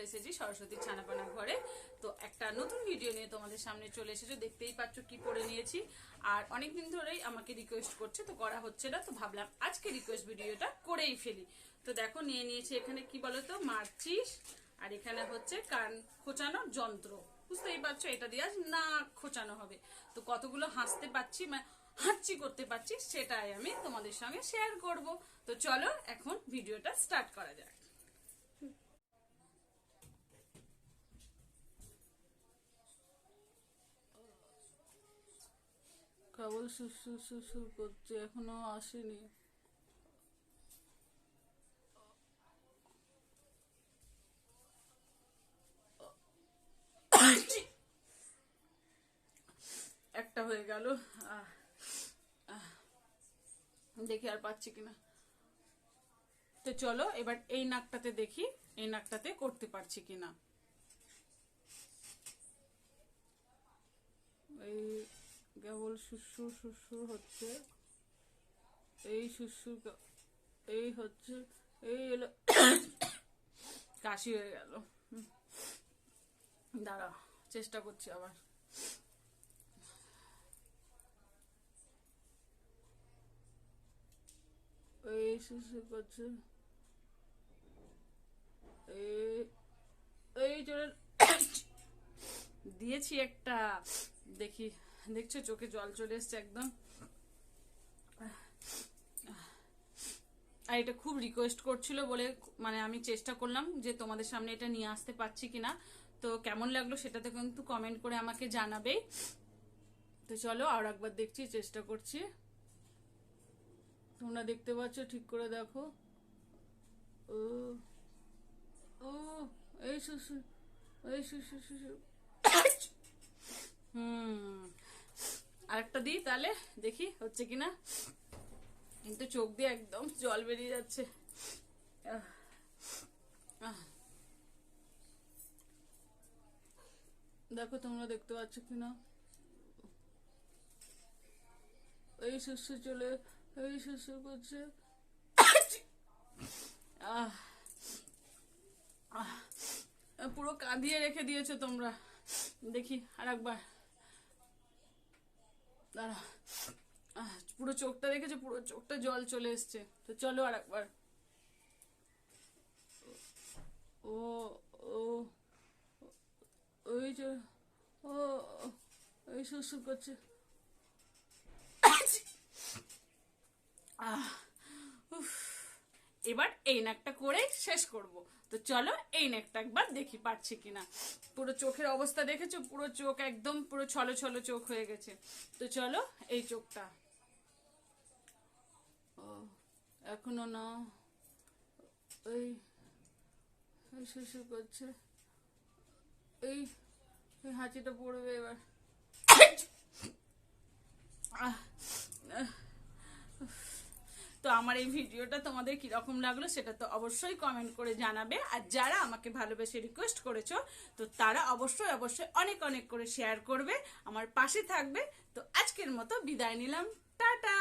চলে এসেছি সরস্বতী ছানাপানা ঘরে। তো একটা নতুন ভিডিও নিয়ে তোমাদের সামনে চলে এসেছো, দেখতেই পাচ্ছ কি পরে নিয়েছি। আর অনেকদিন ধরেই আমাকে রিকোয়েস্ট করছে, তো করা হচ্ছে না, তো ভাবলাম আজকে রিকোয়েস্ট ভিডিওটা করেই ফেলি। তো দেখো নিয়ে নিয়েছি এখানে কি বলতো মারচিস, আর এখানে হচ্ছে কান খোঁচানোর যন্ত্র। বুঝতেই পারছো এটা দিয়ে আজ নাক খোঁচানো হবে। তো কতগুলো হাসতে পাচ্ছি হাঁচি করতে পারছি সেটাই আমি তোমাদের সঙ্গে শেয়ার করব। তো চলো এখন ভিডিওটা স্টার্ট করা যাক। কেবল সুসু সুসু করছে, এখনো আসেনি। একটা হয়ে গেল, দেখি আর পাচ্ছি কিনা। তো চলো এবার এই নাকটাতে দেখি, এই নাকটাতে করতে পারছি কিনা। এই কেবল সুসুর সুসুর হচ্ছে, এই সুসুর এই হচ্ছে, এই এলো কাশি হয়ে গেল। দাঁড়া চেষ্টা করছি আবার। এই সুসু করছে, এই চলে দিয়েছি একটা। দেখি, দেখছো চোখে জল চলে এসছে একদম। আর এটা খুব রিকোয়েস্ট করছিল বলে মানে আমি চেষ্টা করলাম যে তোমাদের সামনে এটা নিয়ে আসতে পারছি কিনা। তো কেমন লাগলো সেটাতে কিন্তু কমেন্ট করে আমাকে জানাবে। তো চলো আর একবার দেখছি, চেষ্টা করছি। তোমরা দেখতে পাচ্ছ, ঠিক করে দেখো। ও ও এই শুশু, এই শুশু শুশু। আরেকটা দিই তাহলে, দেখি হচ্ছে কিনা। কিন্তু চোখ দিয়ে একদম জল বেরিয়ে যাচ্ছে। দেখো তোমরা দেখতে পাচ্ছ কিনা। এই শুশু চলে, এই শুশু করছে। পুরো কাঁদিয়ে রেখে দিয়েছো তোমরা। দেখি আর একবার, দাঁড়া। পুরো চোখটা দেখেছো, পুরো চোখটা জল চলে এসছে। তো চলো আর একবার। ও ও ওই যে ও এই সুসু করছে। এবার এই নাকটা করে শেষ করব। তো চলো এই নাকটা একবার দেখি পাচ্ছি কিনা। পুরো চোখের অবস্থা দেখেছো, পুরো চোখ একদম পুরো ছলো ছলো চোখ হয়ে গেছে। তো চলো এই চোখটা, এখনো না, এই শুশু করছে, এই হাঁচিটা পড়বে এবার। তো আমার এই ভিডিওটা তোমাদের কিরকম লাগলো সেটা তো অবশ্যই কমেন্ট করে জানাবে। আর যারা আমাকে ভালোবেসে রিকোয়েস্ট করেছো, তো তারা অবশ্যই অবশ্যই অনেক অনেক করে শেয়ার করবে, আমার পাশে থাকবে। তো আজকের মতো বিদায় নিলাম, টাটা।